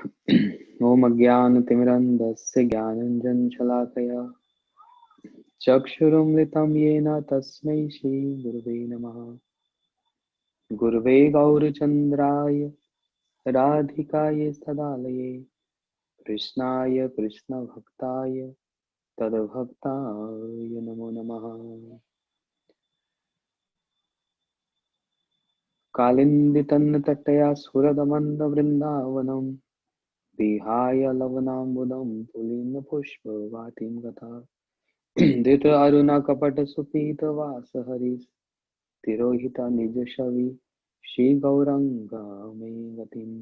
ओम अज्ञानतिमिरन्धस्य ज्ञानाञ्जनशलाकया चक्षुरुन्मिलितं येन तस्मै श्रीगुरवे नमः। गुरवे गौरचन्द्राय राधिकाय सदालये कृष्णाय कृष्णभक्ताय तद्भक्ताय नमो नमः। कालिन्दितन्नतटया स्फुरदमन्दवृन्दावनं विहाय लवनाम्बुदं पुलिनपुष्पवाटिं गता धृत अरुणकपटसुपीतवासहरिः तिरोहिता निजशवि श्रीगौरङ्गा मे गतिम्।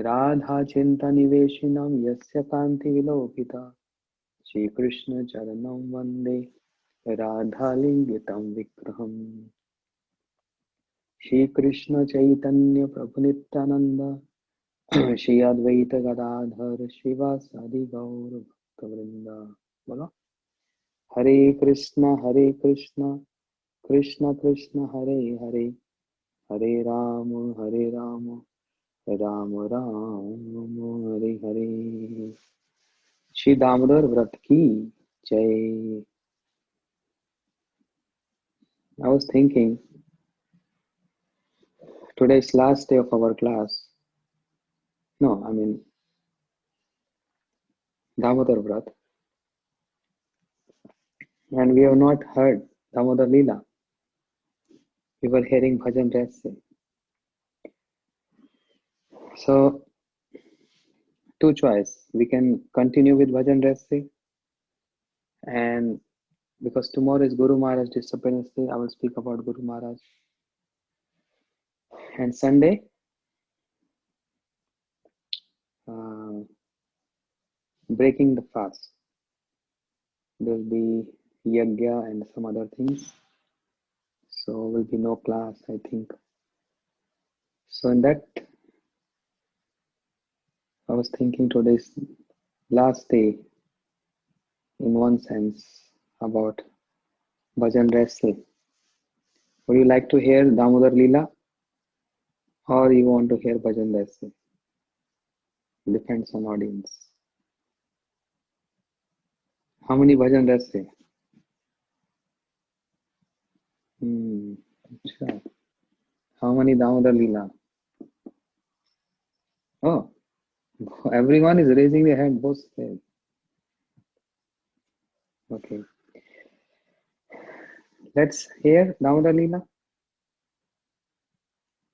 राधाचिन्तनिवेशिनं यस्य कान्तिविलोकिता श्रीकृष्णचरणं वन्दे राधालिङ्गितं विग्रहम्। श्रीकृष्णचैतन्यप्रभुनित्यानन्द श्री अद्वैत गदाधर श्रीवासादि गौरभक्तवृन्द। बोलो हरे कृष्ण कृष्ण कृष्ण हरे हरे, हरे राम राम राम हरे हरे। श्री दामोदर व्रत की जय। I was thinking today is last day of our class. No, I mean Damodar Vrat, and we have not heard Damodar Leela. We were hearing Bhajan Rasse. So two choice. We can continue with Bhajan Rasse, and because tomorrow is Guru Maharaj Disappearance Day, I will speak about Guru Maharaj. And Sunday, breaking the fast. There will be yagya and some other things. So will be no class, I think. So in that, I was thinking today's last day, in one sense, about Bhajan Rasse. Would you like to hear Damodar Leela, or you want to hear Bhajan Rasse? Depends on audience. How many Bhajan Rasse? Sure. How many Damodar Leela? Oh, everyone is raising their hand, both sides. Okay. Let's hear Damodar Leela,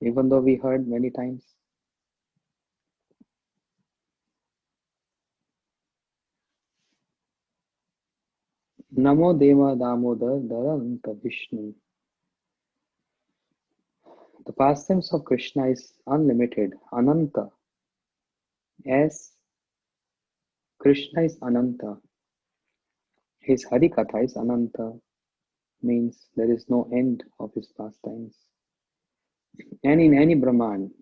even though we heard many times. Namo Deva Damodar Daranta Vishnu. The pastimes of Krishna is unlimited, Ananta. As Krishna is Ananta, his Harikatha is Ananta, means there is no end of his pastimes. And in any Brahman,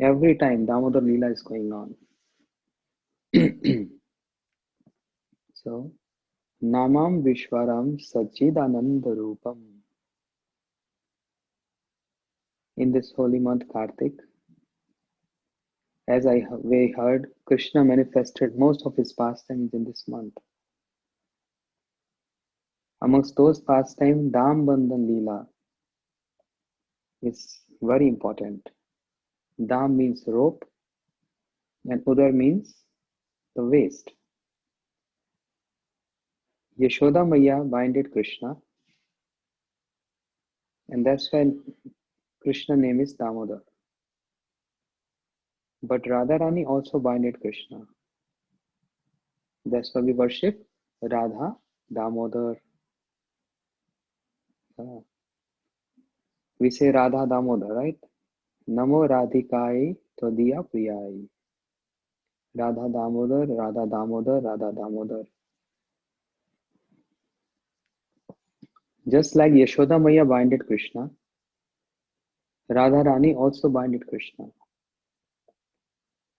every time Damodar Leela is going on. So, Namam Vishwaram Sachidananda Rupam. In this holy month Kartik, as we heard, Krishna manifested most of his pastimes in this month. Amongst those pastimes, Dam Bandhan Leela is very important. Dam means rope and Udar means the waist. Yashoda Maya binded Krishna, and that's why Krishna name is Damodar. But Radharani also binded Krishna. That's why we worship Radha Damodar. We say Radha Damodar, right? Namo Radhikai Todiya Priyai. Radha Damodar, Radha Damodar, Radha Damodar. Just like Yashoda Maya binded Krishna, Radharani also binded Krishna.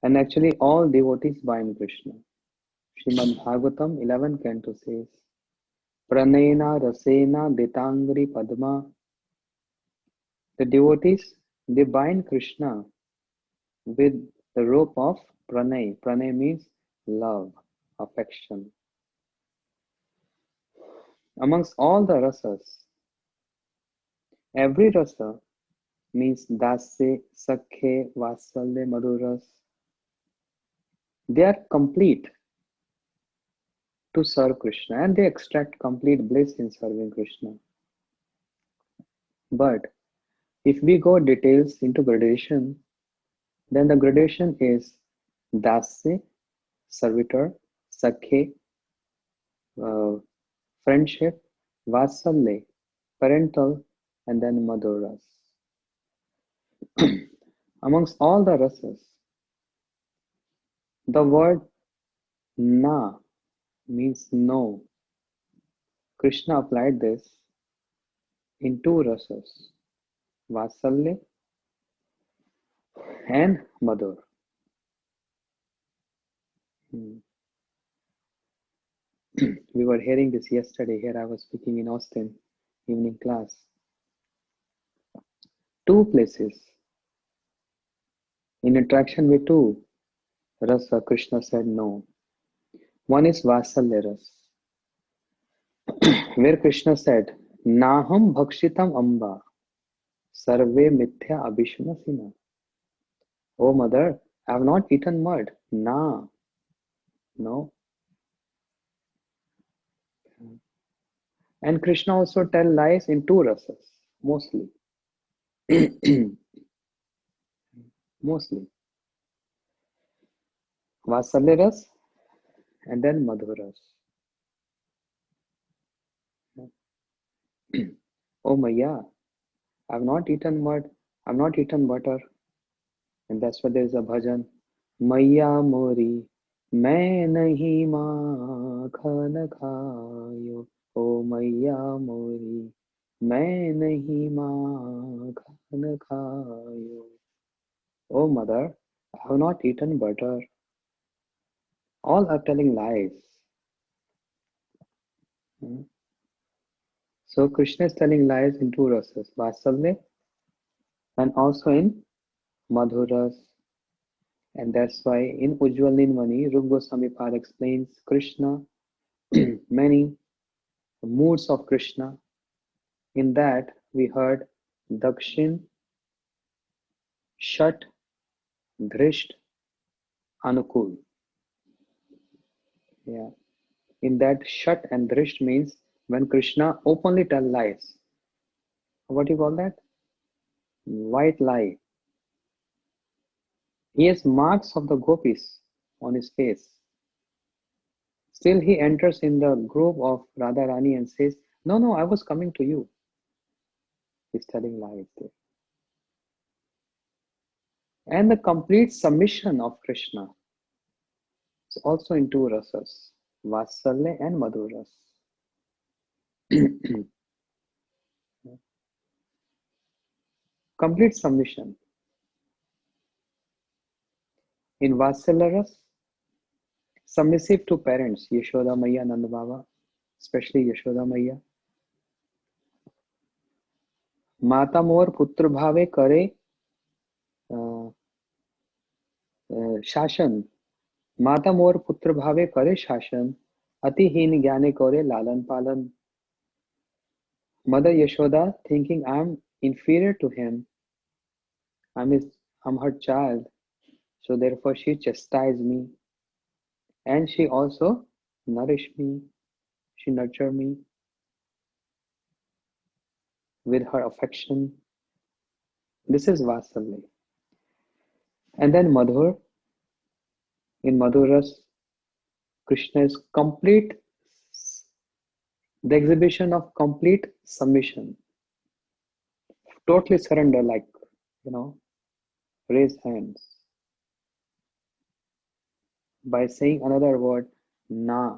And actually all devotees bind Krishna. Srimad Bhagavatam 11 Canto says, Pranena Rasena Ditangri Padma. The devotees, they bind Krishna with the rope of pranay. Pranay means love, affection. Amongst all the rasas, every rasa means dasya, sakhe, vatsalya, madhuras. They are complete to serve Krishna and they extract complete bliss in serving Krishna. But if we go details into gradation, then the gradation is dasya, servitor, sakhe, uh, friendship, vatsalya, parental, and then madhuras. Amongst all the rasas, the word na means no. Krishna applied this in two rasas, vatsalya and madhur. Hmm. We were hearing this yesterday. Here I was speaking in Austin, evening class. Two places in interaction with two rasa, Krishna said no. One is Vatsalya ras, where Krishna said, Naham bhakshitam amba, sarve mithya abhishnasina. Oh mother, I have not eaten mud. Na, no. And Krishna also tell lies in two rasas, mostly. Mostly. Vatsalya ras and then Madhur ras. Oh Maya, I have not eaten mud, I have not eaten butter. And that's why there is a bhajan. Maya mori, मैं नहीं माखन खायो. ओ मैया मोरी, मैं नहीं माखन खायो. Oh mother, I have not eaten butter. All are telling lies. Hmm. So Krishna is telling lies in two rasas, Vatsalya and also in Madhuras. And that's why in Ujjwal Nilmani, Rupa Goswami Pad explains Krishna, many moods of Krishna. In that we heard Dakshin, Shat, Drisht, Anukul. Yeah. In that Shat and Drisht means when Krishna openly tell lies. What do you call that? White lie. He has marks of the gopis on his face. Still he enters in the group of Radharani and says, no, no, I was coming to you. He's telling lies there. And the complete submission of Krishna is also in two rasas, Vatsalya and Madhuras. Complete submission. In Vatsalya ras, submissive to parents, Yashoda Maya, Nanda Baba, especially Yashoda Maya. माता मोर पुत्र भावे करे शासन. माता मोर पुत्र भावे करे शासन. अतिहीन ज्ञाने करे लालन पालन. Mother Yashoda, thinking I'm inferior to him, I'm her child, so therefore she chastised me, and she also nourished me, she nurtured me with her affection. This is Vatsalya. And then Madhur, in Madhuras, Krishna is complete, the exhibition of complete submission, totally surrender, like, raise hands by saying another word, na.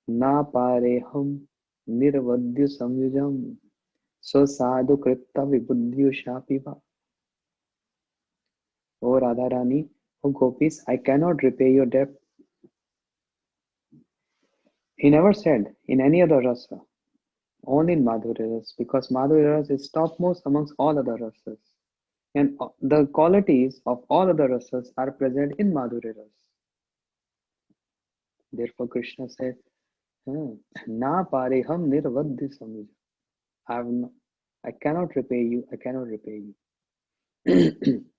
Na pare hum nirvadyu samyujam so sadhu kritta vibuddhyu shapiva. O Radharani, O gopis, I cannot repay your debt. He never said in any other rasa, only in Madhurya ras, because Madhurya ras is topmost amongst all other rasas. And the qualities of all other rasas are present in Madhurya Ras. Therefore, Krishna said, Na pareham nirvadhi samij. I have no, I cannot repay you, I cannot repay you.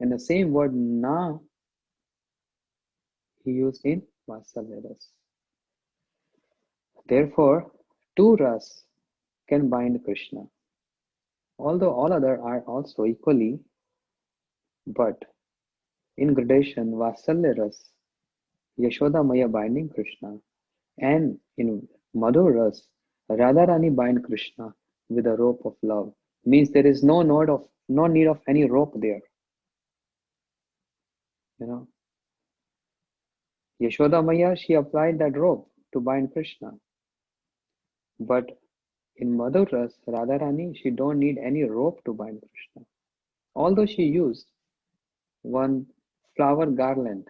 And the same word na he used in Vatsalya Ras. Therefore, two ras can bind Krishna. Although all other are also equally, but in gradation, Vatsalya Ras, Yashoda Maya binding Krishna, and in Madhur Ras, Radharani bind Krishna with a rope of love. Means there is no need of any rope there. You know, Yashoda Maya, she applied that rope to bind Krishna. But in Madhur Ras, Radharani, she don't need any rope to bind Krishna. Although she used one flower garland,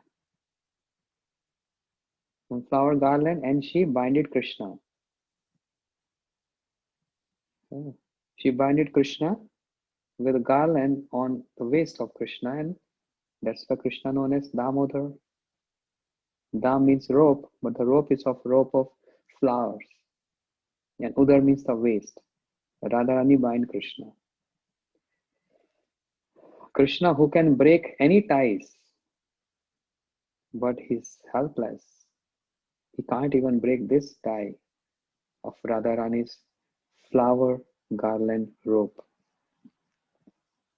and she binded Krishna. Oh. She binded Krishna with a garland on the waist of Krishna, and that's why Krishna known as Damodar. Dam means rope, but the rope of flowers. And Udar means the waist. Radharani bind Krishna. Krishna who can break any ties, but he's helpless. He can't even break this tie of Radharani's flower garland rope.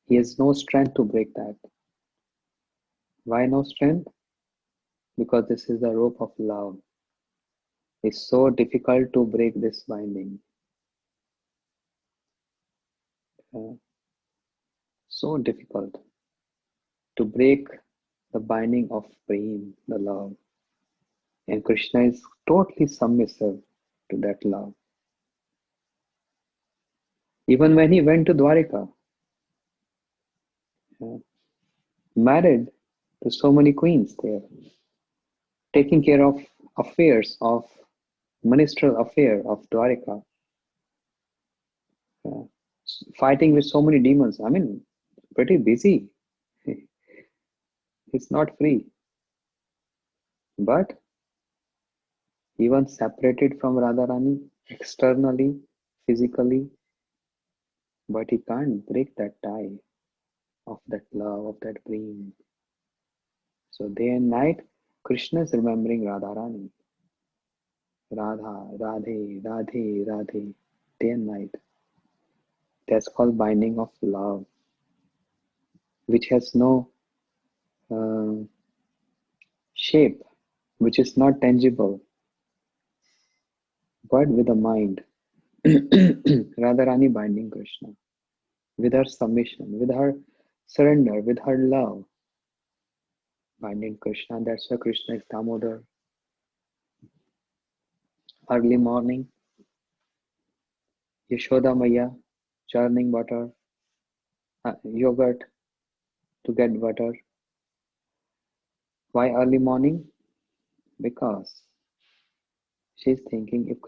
He has no strength to break that. Why no strength? Because this is the rope of love. It's so difficult to break this binding. So difficult to break the binding of prem, the love. And Krishna is totally submissive to that love. Even when he went to Dwarika, married to so many queens there, taking care of affairs of ministerial affair of Dwarika, fighting with so many demons. I mean, pretty busy. He's not free. But even separated from Radharani externally, physically, but he can't break that tie of that love, of that dream. So day and night, Krishna is remembering Radharani. Radha, Radhe, Radhe, Radhe, day and night. That's called binding of love, which has no uh, shape, which is not tangible, but with a mind. Radharani binding Krishna with her submission, with her surrender, with her love, binding Krishna. That's why Krishna is Damodar. Early morning, Yashoda Maya churning butter, yogurt to get butter. Why early morning? Because she's thinking if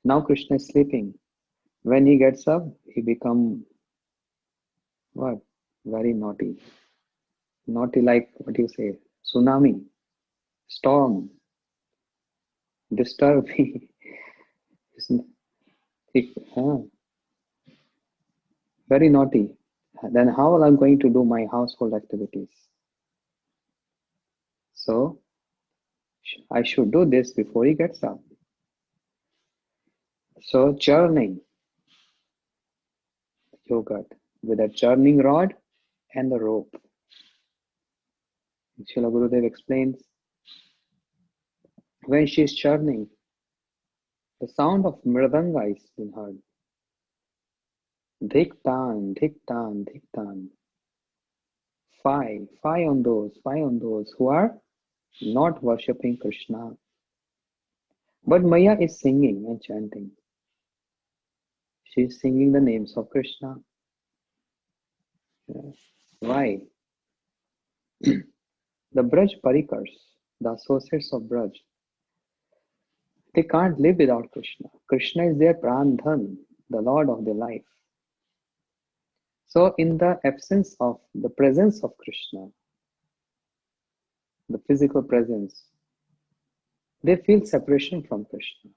now Krishna is sleeping. When he gets up, he become what? Very naughty. Naughty like what do you say? Tsunami, storm, disturb me. Huh, very naughty. Then how am I going to do my household activities? So I should do this before he gets up. So churning yogurt with a churning rod and the rope. Srila Gurudev explains when she is churning, the sound of mridanga is being heard. Dhik tan, dhik tan, dhik tan. Five on those who are not worshipping Krishna. But Maya is singing and chanting. She is singing the names of Krishna. Yes. Why? The Braj Parikars, the associates of Braj, they can't live without Krishna. Krishna is their Prandhan, the Lord of their life. So in the absence of the presence of Krishna, the physical presence, they feel separation from Krishna.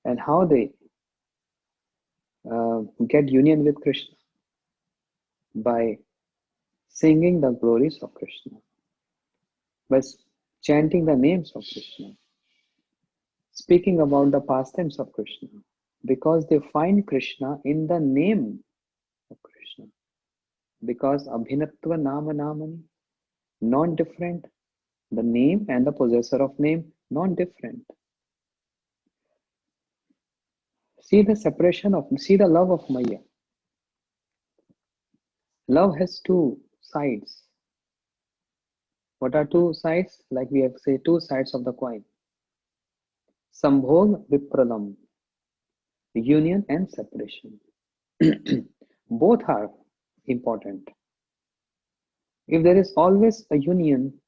And how they get union with Krishna? By singing the glories of Krishna, by chanting the names of Krishna, speaking about the pastimes of Krishna, because they find Krishna in the name of Krishna. Because Abhinatva Nama Namani, non-different, the name and the possessor of name, non-different. See the love of Maya. Love has two sides. What are two sides? Like we have say two sides of the coin. Sambhog Vipralam, union and separation. Both are important. If there is always a union,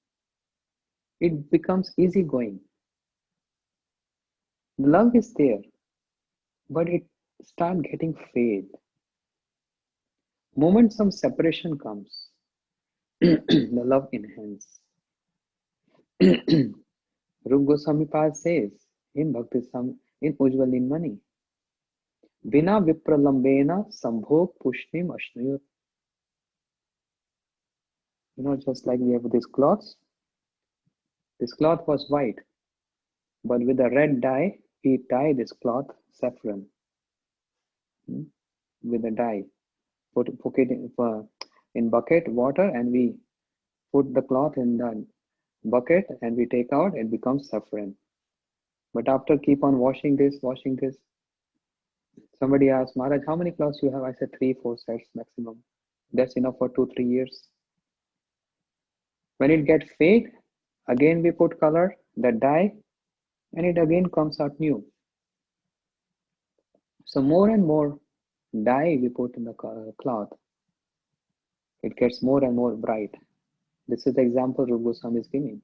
it becomes easygoing. The love is there, but it starts getting fade. Moment some separation comes, the love enhances. Rup Goswami Pad says in Bhakti in Ujjwal Nilmani, Bina Vipralambena Sambhog Pushtim Ashnuyut. Just like we have this cloth was white, but with a red dye, we dye this cloth saffron. With a dye, put it in bucket water, and we put the cloth in the bucket, and we take out, it becomes saffron. But after keep on washing this, somebody asked, Maharaj, how many cloths you have? I said 3-4 sets maximum. That's enough for 2-3 years. When it gets fade, again we put color, the dye, and it again comes out new. So more and more dye we put in the cloth, it gets more and more bright. This is the example Rupa Goswami is giving.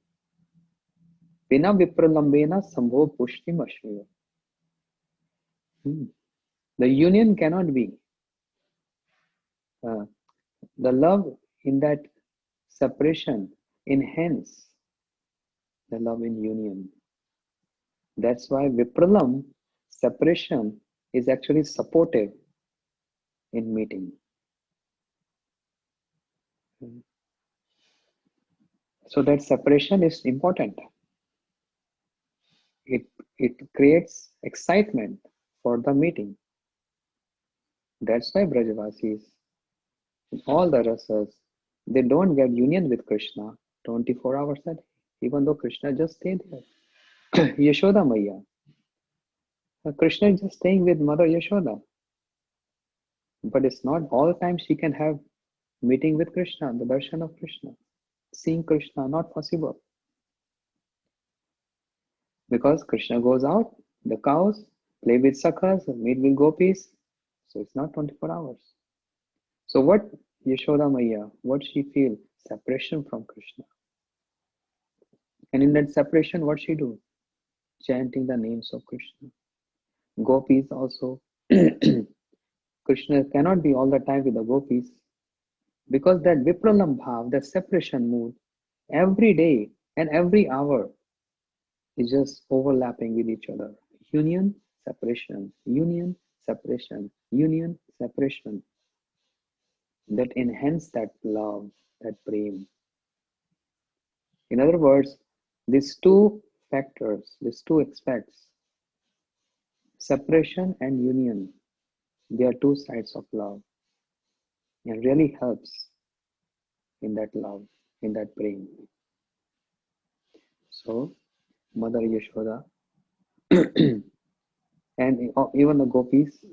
Bina Vipralambena Sambhog Pushtim Ashriya. The union cannot be. The love in that separation enhance the love in union. That's why Vipralam, separation, is actually supportive in meeting. So that separation is important. It creates excitement for the meeting. That's why Brajavasis, all the rasas, they don't get union with Krishna 24 hours a day, even though Krishna just stayed there. Yashoda Maya. Krishna is just staying with Mother Yashoda. But it's not all time she can have meeting with Krishna, the darshan of Krishna. Seeing Krishna, not possible. Because Krishna goes out, the cows, play with sakhas, meet with gopis. So it's not 24 hours. So what Yashoda Maya, what she feel? Separation from Krishna. And in that separation, what she do? Chanting the names of Krishna. Gopis also. Krishna cannot be all the time with the gopis. Because that Vipralam Bhav, that separation mood, every day and every hour is just overlapping with each other. Union, separation, union, separation, union, separation. That enhance that love, that prem. In other words, these two factors, these two aspects, separation and union, they are two sides of love. And really helps in that love, in that prem. So, Mother Yashoda and even the gopis,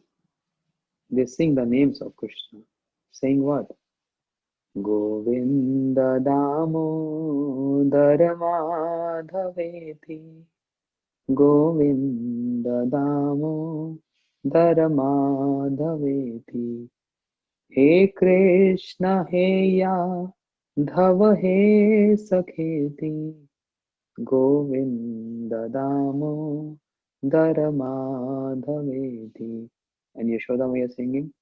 they sing the names of Krishna. Saying what? Govinda Damodar Madhaveti. Govinda Damodar Madhaveti. He Krishna He Yadhava He Sakheti. Govinda Damodar Madhaveti. And Yashoda Maya singing,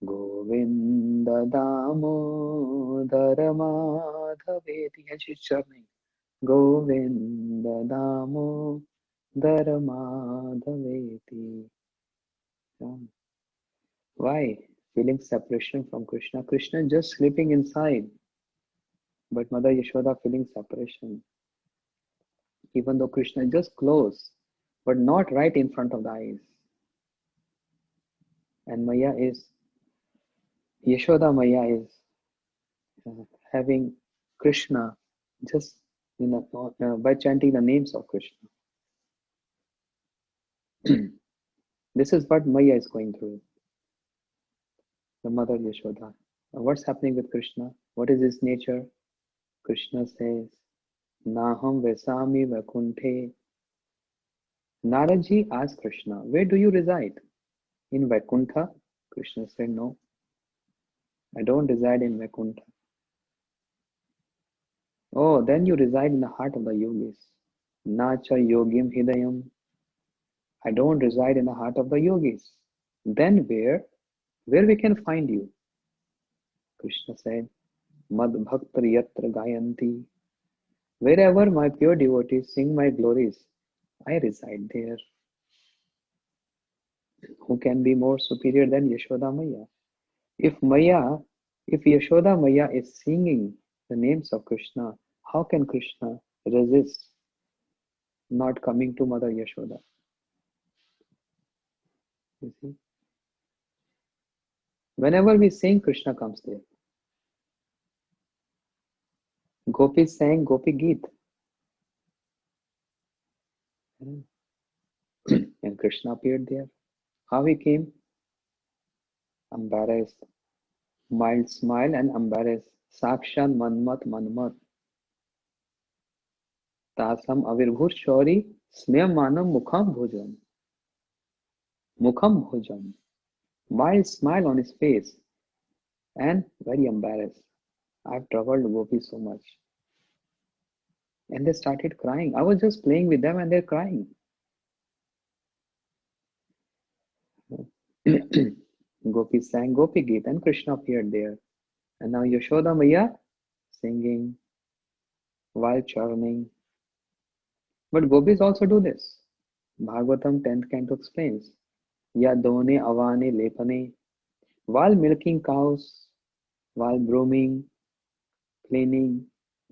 Govinda Damodara Madhaveti. And she's churning. Govinda Damodara Madhaveti. Yeah. Why? Feeling separation from Krishna. Krishna just sleeping inside. But Mother Yashoda feeling separation. Even though Krishna is just close, but not right in front of the eyes. And Maya is, Yashoda Maya is having Krishna just by chanting the names of Krishna. This is what Maya is going through, the mother Yashoda. What's happening with Krishna? What is his nature? Krishna says, Naham Vesami Vaikunthe. Naradji asked Krishna, where do you reside? In Vaikuntha? Krishna said, no, I don't reside in Vaikuntha. Oh, then you reside in the heart of the yogis. Nacha yogim hidayam. I don't reside in the heart of the yogis. Then where? Where we can find you? Krishna said, Mad bhaktar yatra gayanti. Wherever my pure devotees sing my glories, I reside there. Who can be more superior than Yashoda Maya? If Yashoda Maya is singing the names of Krishna, how can Krishna resist not coming to Mother Yashoda? You see? Whenever we sing, Krishna comes there. Gopi sang Gopi Geet. And Krishna appeared there. How he came? Embarrassed. Mild smile and embarrassed. Sakshan Manmat Manmat. Tasam Avirbhur Shori Smeyamanam Mukham Bhojan. Mukham Bhojan. Mild smile on his face and very embarrassed. I've troubled Gopi so much. And they started crying. I was just playing with them and they're crying. Gopi sang Gopi Geet and Krishna appeared there. And now Yashoda Maya singing while churning. But gopis also do this. Bhagavatam 10th canto explains. Ya done avane lepane. While milking cows, while brooming, cleaning,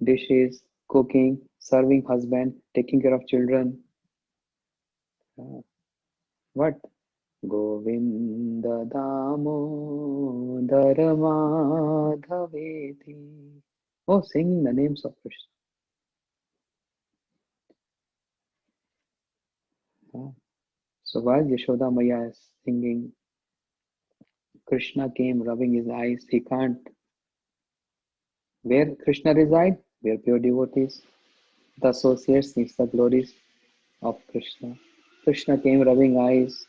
dishes, cooking, serving husband, taking care of children. What? Govinda Damodara Madhaveti. Oh, singing the names of Krishna. So while Yashoda Maya is singing, Krishna came rubbing his eyes. He can't. Where Krishna reside? Where pure devotees, the associates needs the glories of Krishna. Krishna came rubbing eyes.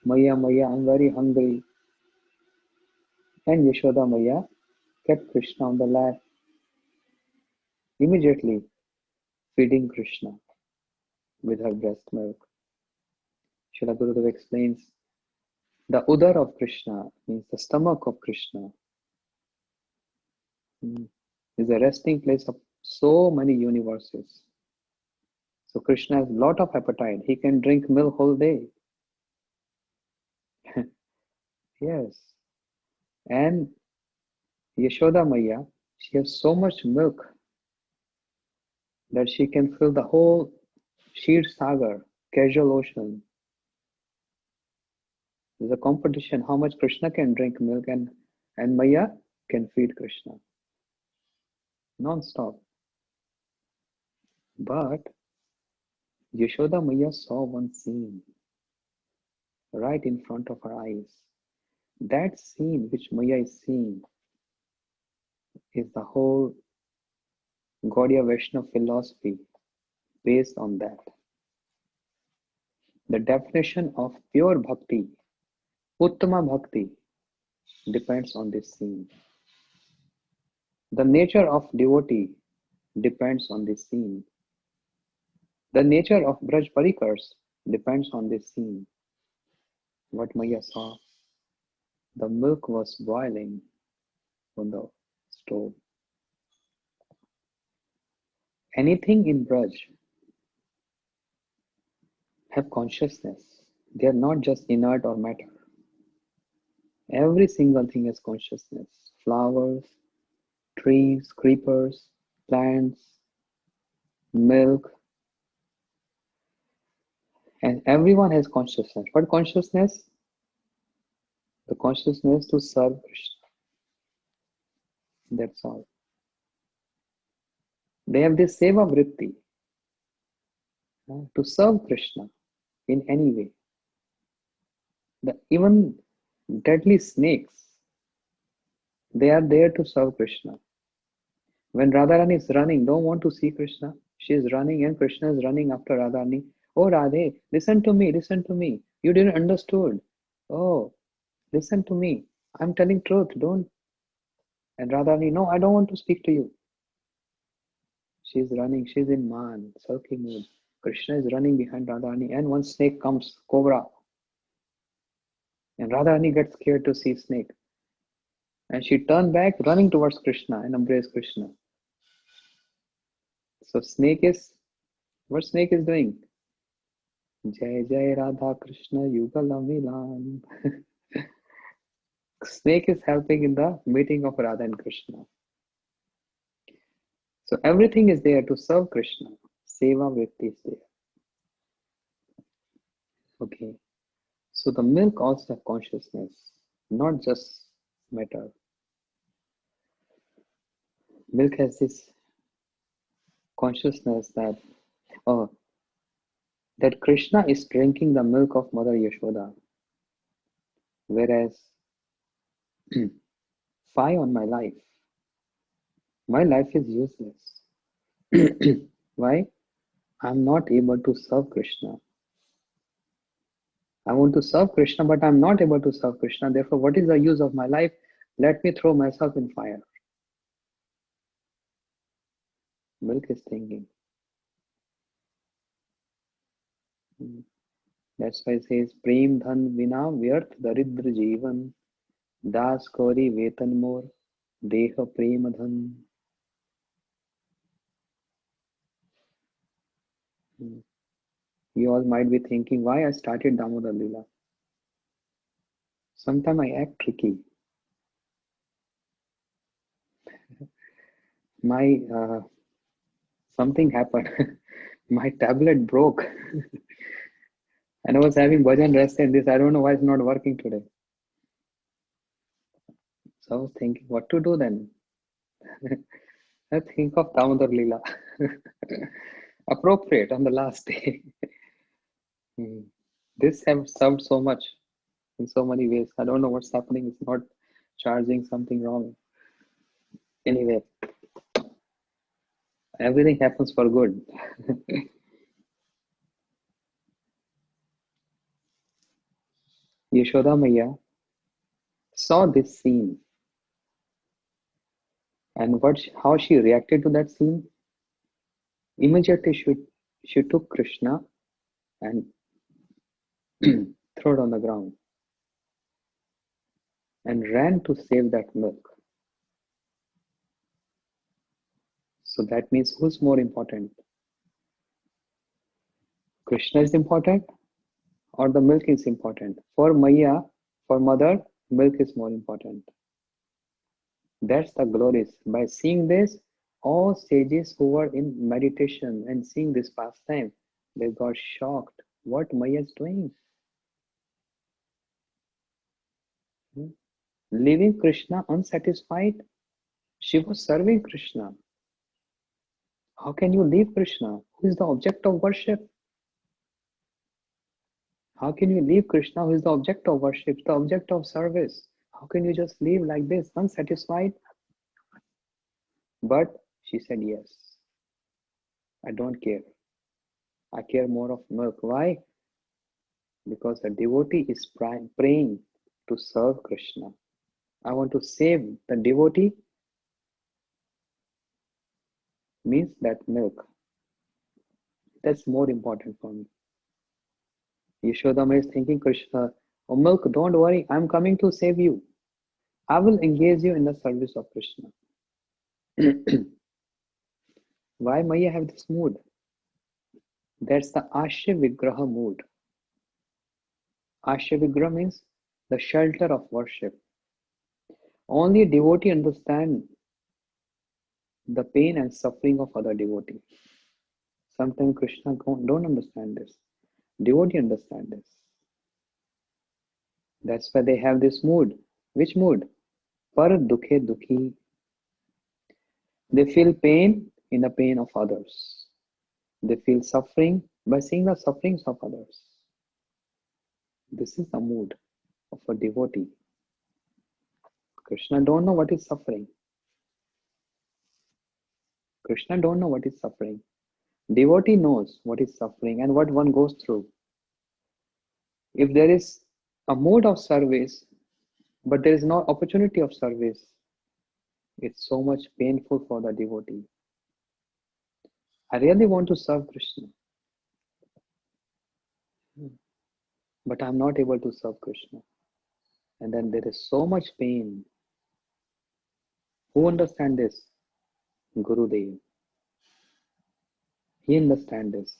Maya, Maya, I'm very hungry. And Yashoda Maya kept Krishna on the lap, immediately feeding Krishna with her breast milk. Srila Gurudev explains, the udar of Krishna means the stomach of Krishna is a resting place of so many universes. So Krishna has a lot of appetite. He can drink milk whole day. Yes. And Yashoda Maya, she has so much milk that she can fill the whole Shir Sagar, casual ocean. There's a competition how much Krishna can drink milk and Maya can feed Krishna non-stop. But Yashoda Maya saw one scene right in front of her eyes. That scene which Maya is seeing is the whole Gaudiya Vaishnava philosophy based on that. The definition of pure bhakti, Uttama bhakti, depends on this scene. The nature of devotee depends on this scene. The nature of Braj Parikars depends on this scene. What Maya saw. The milk was boiling on the stove. Anything in Braj have consciousness. They are not just inert or matter. Every single thing has consciousness. Flowers, trees, creepers, plants, milk, and everyone has consciousness. What consciousness? The consciousness to serve Krishna. That's all. They have this seva vritti, to serve Krishna in any way. Even deadly snakes, they are there to serve Krishna. When Radharani is running, don't want to see Krishna. She is running and Krishna is running after Radharani. Oh Radhe, listen to me, listen to me. You didn't understood. Oh, listen to me. I'm telling truth. Don't. And Radharani, no, I don't want to speak to you. She's running. She's in man, sulky mood. Krishna is running behind Radharani, and one snake comes, cobra. And Radharani gets scared to see snake. And she turned back, running towards Krishna and embraced Krishna. So what snake is doing? Jai Jai Radha Krishna Yugala Milan. Snake is helping in the meeting of Radha and Krishna. So everything is there to serve Krishna. Seva vritti is there. Okay. So the milk also have consciousness, not just matter. Milk has this consciousness uh, that Krishna is drinking the milk of Mother Yashoda, whereas fie on my life. My life is useless. Why? I'm not able to serve Krishna. I want to serve Krishna, but I'm not able to serve Krishna. Therefore, what is the use of my life? Let me throw myself in fire. Milk is thinking. That's why it says, Prem dhan vina vyarth daridra jeevan, das kori vetan mor, deha prema dhan. You all might be thinking, why I started Damodar Lila? Sometimes I act tricky. My something happened. My tablet broke, and I was having bhajan rest and this. I don't know why it's not working today. So I was thinking, what to do then? I think of Damodar Lila. Appropriate on the last day. This has served so much in so many ways. I don't know what's happening. It's not charging, something wrong. Anyway, everything happens for good. Yashoda Maya saw this scene, and how she reacted to that scene. Immediately she took Krishna and threw it on the ground and ran to save that milk. So that means who's more important? Krishna is important or the milk is important? For Maya, for mother, milk is more important. That's the glories. By seeing this, all sages who were in meditation and seeing this pastime, they got shocked. What Maya is doing? Leaving Krishna unsatisfied? She was serving Krishna. How can you leave Krishna, who is the object of worship? How can you leave Krishna, who is the object of worship, the object of service? How can you just leave like this, unsatisfied? But she said, yes, I don't care. I care more of milk. Why? Because the devotee is praying to serve Krishna. I want to save the devotee, means that milk. That's more important for me. Yashodama is thinking Krishna, Oh milk, don't worry, I'm coming to save you. I will engage you in the service of Krishna. Why Maya have this mood? That's the Ashya Vigraha mood. Ashya Vigraha means the shelter of worship. Only a devotee understands the pain and suffering of other devotees. Sometimes Krishna don't understand this. Devotee understand this. That's why they have this mood. Which mood? Par dukhe dukhi. They feel pain in the pain of others. They feel suffering by seeing the sufferings of others. This is the mood of a devotee. Krishna don't know what is suffering. Krishna don't know what is suffering. Devotee knows what is suffering and what one goes through. If there is a mode of service, but there is no opportunity of service, it's so much painful for the devotee. I really want to serve Krishna, but I'm not able to serve Krishna. And then there is so much pain. Who understands this? Gurudev. He understands this.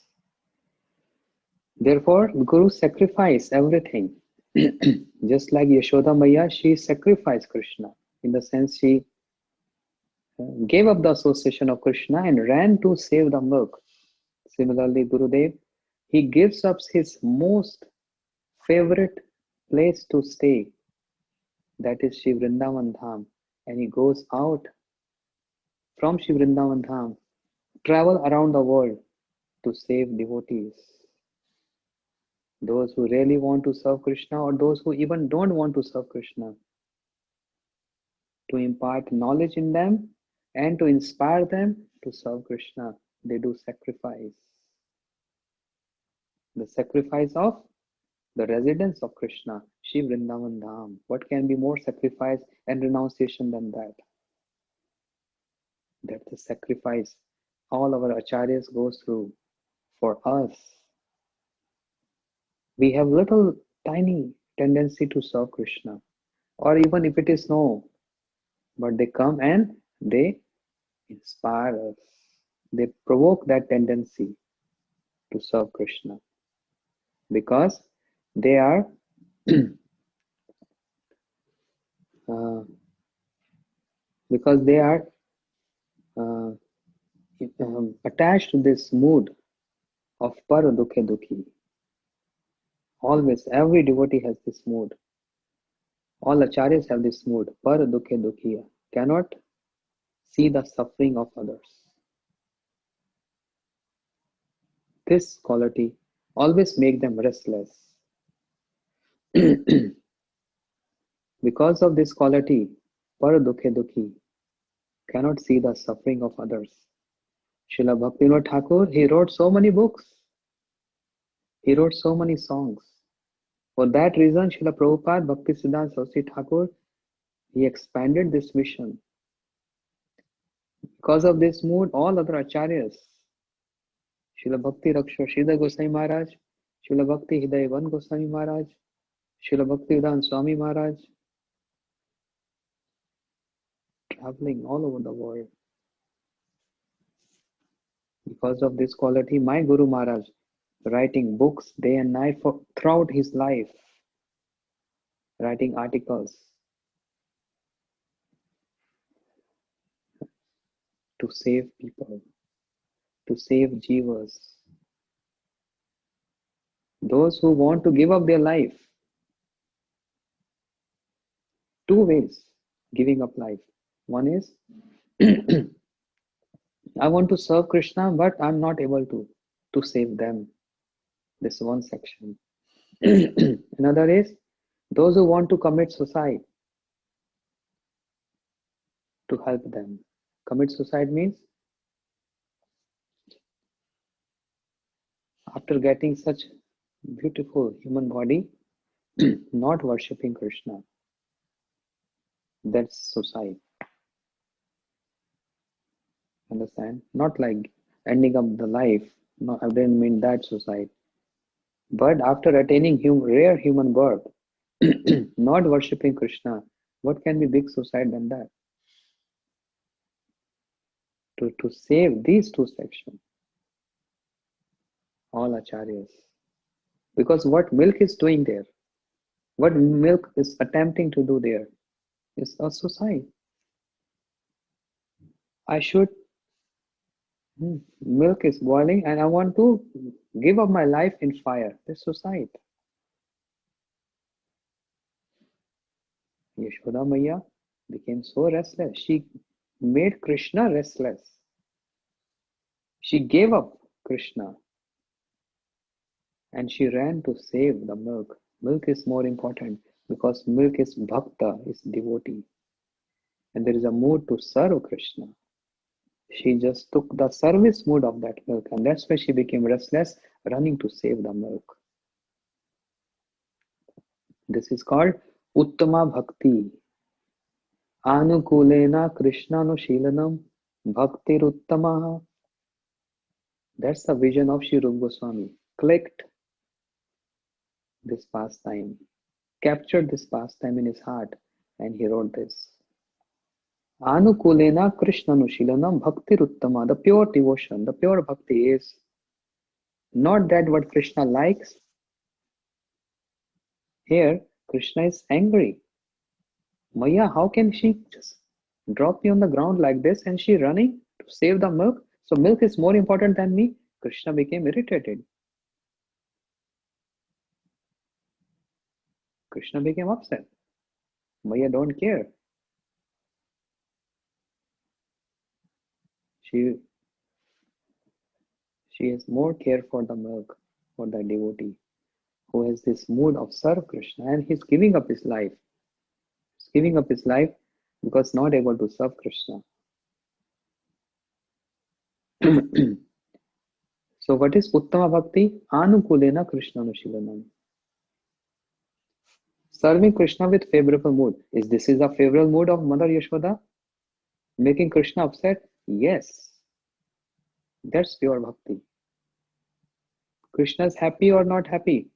Therefore, Guru sacrificed everything. Just like Yashoda Maya, she sacrificed Krishna. In the sense, she gave up the association of Krishna and ran to save the milk. Similarly, Gurudev, he gives up his most favorite place to stay, that is Shri Vrindavan Dham, and he goes out from Shri Vrindavan Dham, travel around the world to save devotees. Those who really want to serve Krishna or those who even don't want to serve Krishna, to impart knowledge in them and to inspire them to serve Krishna, they do sacrifice. The sacrifice of the residence of Krishna, Shri Vrindavan Dham. What can be more sacrifice and renunciation than that? That's the sacrifice all our acharyas go through for us. We have little tiny tendency to serve Krishna, or even if it is no, but they come and they inspire us. They provoke that tendency to serve Krishna because they are uh, because they are uh, attached to this mood of par dukhe dukhi. Always, every devotee has this mood. All acharyas have this mood. Par dukhe dukhiya. Cannot see the suffering of others. This quality always make them restless. Because of this quality, par dukhe dukhi cannot see the suffering of others. Srila Bhaktivinoda Thakur, he wrote so many books. He wrote so many songs. For that reason, Srila Prabhupada, Bhaktisiddhanta Saraswati Thakur, he expanded this mission. Because of this mood, all other acharyas, Srila Bhakti Raksha Sridhar Goswami Maharaj, Srila Bhakti Hidayavan Goswami Maharaj, Srila Bhaktivedanta Swami Maharaj, traveling all over the world. Because of this quality, my Guru Maharaj, writing books day and night throughout his life, writing articles to save people, to save jivas. Those who want to give up their life. Two ways giving up life. One is, I want to serve Krishna, but I'm not able to save them. This one section. Another is, those who want to commit suicide, to help them. Commit suicide means, after getting such beautiful human body, not worshipping Krishna. That's suicide. Understand? Not like ending up the life. No, I didn't mean that suicide. But after attaining rare human birth, Not worshipping Krishna. What can be big suicide than that? To save these two sections, all acharyas. Because what milk is doing there, what milk is attempting to do there is a suicide. I should, milk is boiling and I want to give up my life in fire. This suicide. Yashoda Maya became so restless. She made Krishna restless. She gave up Krishna and she ran to save the milk. Milk is more important because milk is bhakta, is devotee. And there is a mood to serve Krishna. She just took the service mood of that milk, and that's why she became restless, running to save the milk. This is called Uttama Bhakti. Anukulena Krishnanushilanam Bhaktiruttamaha. That's the vision of Sri Rupa Goswami. Clicked this pastime, captured this pastime in his heart, and he wrote this. Anukulena Krishnanushilanam Bhaktiruttama. The pure devotion, the pure bhakti is not that what Krishna likes. Here, Krishna is angry. Maya, how can she just drop me on the ground like this and she running to save the milk? So milk is more important than me. Krishna became irritated. Krishna became upset. Maya don't care. She has more care for the milk, for the devotee who has this mood of serve Krishna, and he's giving up his life. He's giving up his life because not able to serve Krishna. So what is Uttama Bhakti? Anukulena Krishna Nushilanam. Serving Krishna with favorable mood. Is this a favorable mood of Mother Yashoda? Making Krishna upset? Yes. That's pure bhakti. Krishna is happy or not happy?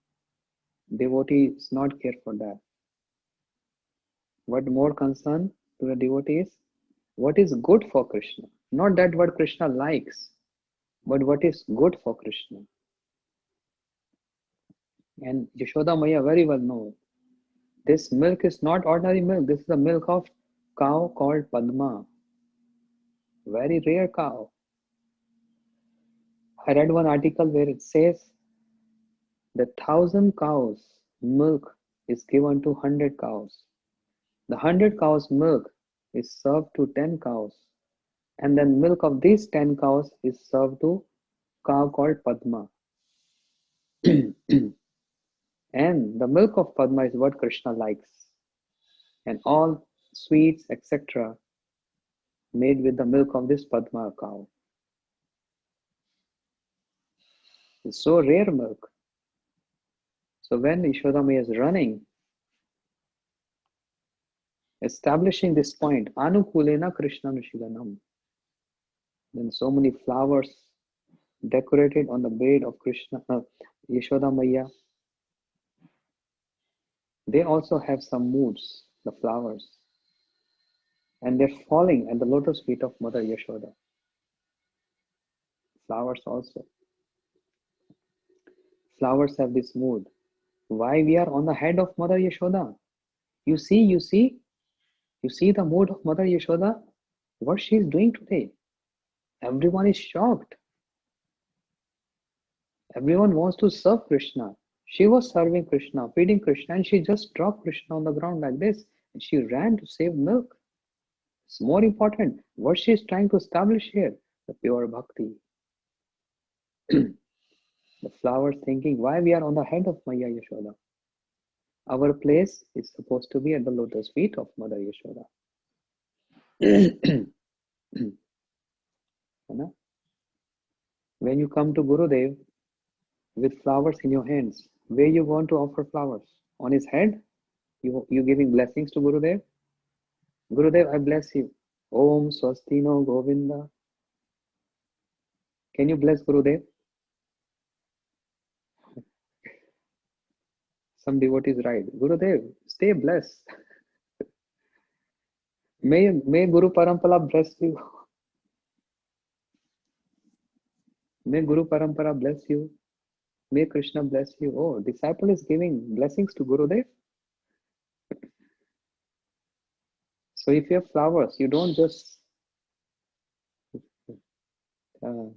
Devotee is not care for that. What more concern to the devotee is? What is good for Krishna? Not that what Krishna likes, but what is good for Krishna. And Yashoda Maya very well knows. This milk is not ordinary milk. This is the milk of cow called Padma. Very rare cow. I read one article where it says the 1,000 cows milk is given to 100 cows. The 100 cows milk is served to 10 cows, and then milk of these 10 cows is served to cow called Padma. And the milk of Padma is what Krishna likes, and all sweets etc. made with the milk of this Padma cow. It's so rare milk. So when Yashodamaya is running, establishing this point, Anukulena Krishna Nushilanam, then so many flowers decorated on the bed of Krishna, Yashodamaya. They also have some moods, the flowers, and they're falling at the lotus feet of Mother Yashoda. Flowers also. Flowers have this mood. Why we are on the head of Mother Yashoda? You see the mood of Mother Yashoda? What she is doing today? Everyone is shocked. Everyone wants to serve Krishna. She was serving Krishna, feeding Krishna, and she just dropped Krishna on the ground like this, and she ran to save milk. It's more important. What she is trying to establish here, the pure bhakti. The flowers thinking, why we are on the head of Maya Yashoda? Our place is supposed to be at the lotus feet of Mother Yashoda. When you come to Gurudev with flowers in your hands, where you want to offer flowers? On his head? You giving blessings to Gurudev? Gurudev, I bless you. Om Swastino Govinda. Can you bless Gurudev? Some devotees write, Gurudev, stay blessed. May Guru Parampara bless you. May Guru Parampara bless you. May Krishna bless you. Oh, disciple is giving blessings to Gurudev. So if you have flowers, you don't just uh,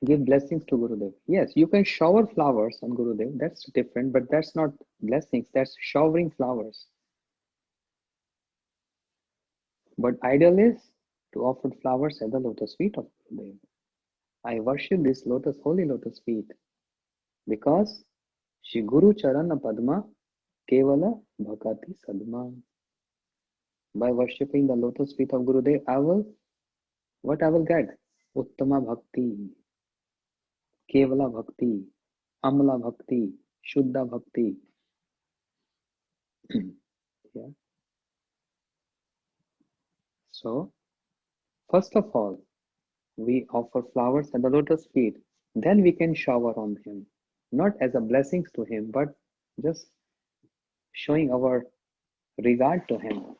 give blessings to Gurudev. Yes, you can shower flowers on Gurudev. That's different, but that's not blessings. That's showering flowers. But ideal is to offer flowers at the lotus feet of Gurudev. I worship this lotus, holy lotus feet, because Shri Guru Charana Padma Kevala Bhakati Sadma. By worshipping the lotus feet of Gurudev, I will get? Uttama Bhakti, Kevala Bhakti, Amla Bhakti, Shuddha Bhakti. Yeah. So, first of all, we offer flowers at the lotus feet. Then we can shower on him. Not as a blessings to him, but just showing our regard to him.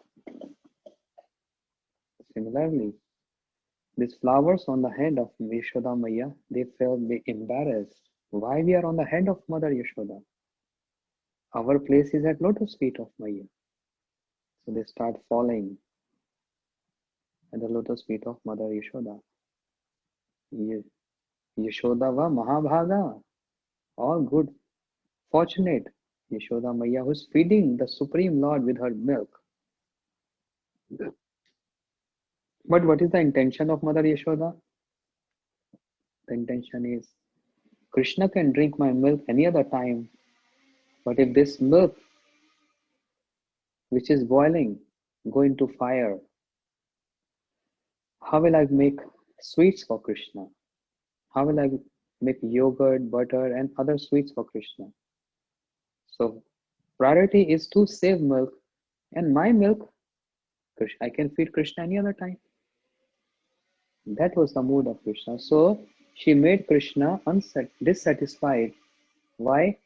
Similarly, these flowers on the head of Yashoda Maya, they felt embarrassed. Why we are on the head of Mother Yashoda? Our place is at lotus feet of Maya. So they start falling at the lotus feet of Mother Yashoda. Yashoda va Mahabhaga, all good, fortunate. Yashoda Maya who is feeding the Supreme Lord with her milk. But what is the intention of Mother Yashoda? The intention is Krishna can drink my milk any other time, but if this milk which is boiling go into fire, how will I make sweets for Krishna? How will I make yogurt, butter, and other sweets for Krishna? So priority is to save milk, and my milk, I can feed Krishna any other time. That was the mood of Krishna. So she made Krishna dissatisfied. Why?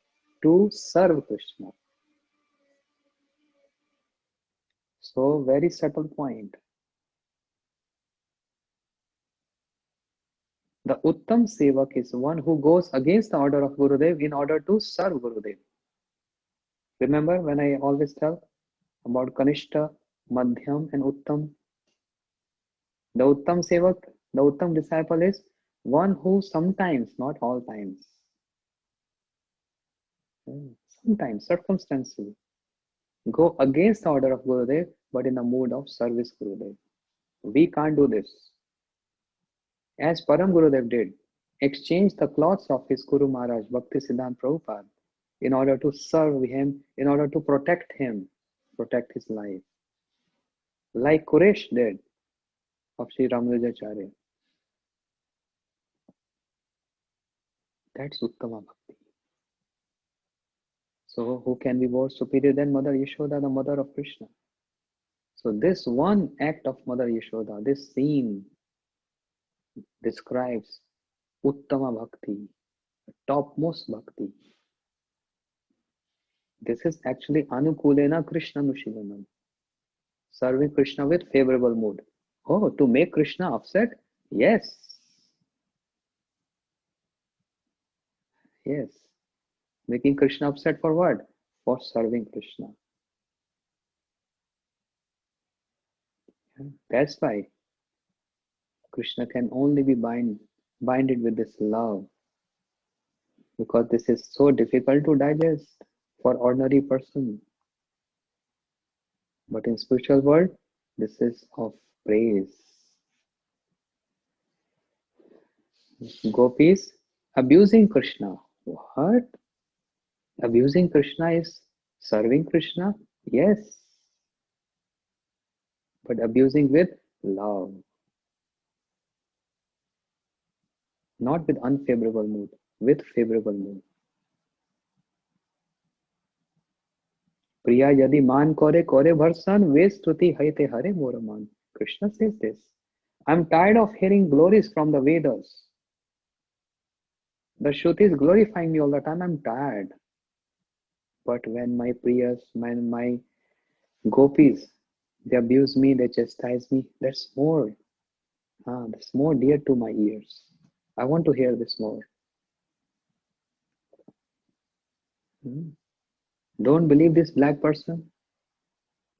To serve Krishna. So very subtle point. The Uttam Sevak is one who goes against the order of Gurudev in order to serve Gurudev. Remember when I always tell about Kanishta, Madhyam and Uttam? The Uttam Sevak, the Uttam disciple is one who sometimes, not all times, sometimes circumstantially, go against the order of Gurudev, but in the mood of service Gurudev. We can't do this. As Param Gurudev did, exchange the clothes of his Guru Maharaj, Bhakti Siddhanta Prabhupada, in order to serve him, in order to protect him, protect his life. Like Quresh did of Sri Ramanujacharya. That's Uttama Bhakti. So who can be more superior than Mother Yashoda, the mother of Krishna? So this one act of Mother Yashoda, this scene describes Uttama Bhakti, topmost Bhakti. This is actually Anukulena Krishna Nushilanam, serving Krishna with favorable mood. Oh, to make Krishna upset? Yes. Yes. Making Krishna upset for what? For serving Krishna. That's why Krishna can only be binded with this love, because this is so difficult to digest for ordinary person. But in spiritual world, this is of praise. Gopis abusing Krishna. What? Abusing Krishna is serving Krishna? Yes. But abusing with love. Not with unfavorable mood, with favorable mood. Priya yadi man kore kore bharsan ve stuti haite hare moraman. Krishna says this. I'm tired of hearing glories from the Vedas. The Shruti is glorifying me all the time. I'm tired. But when my priyas, my gopis, they abuse me, they chastise me, that's more dear to my ears. I want to hear this more. Hmm. Don't believe this black person.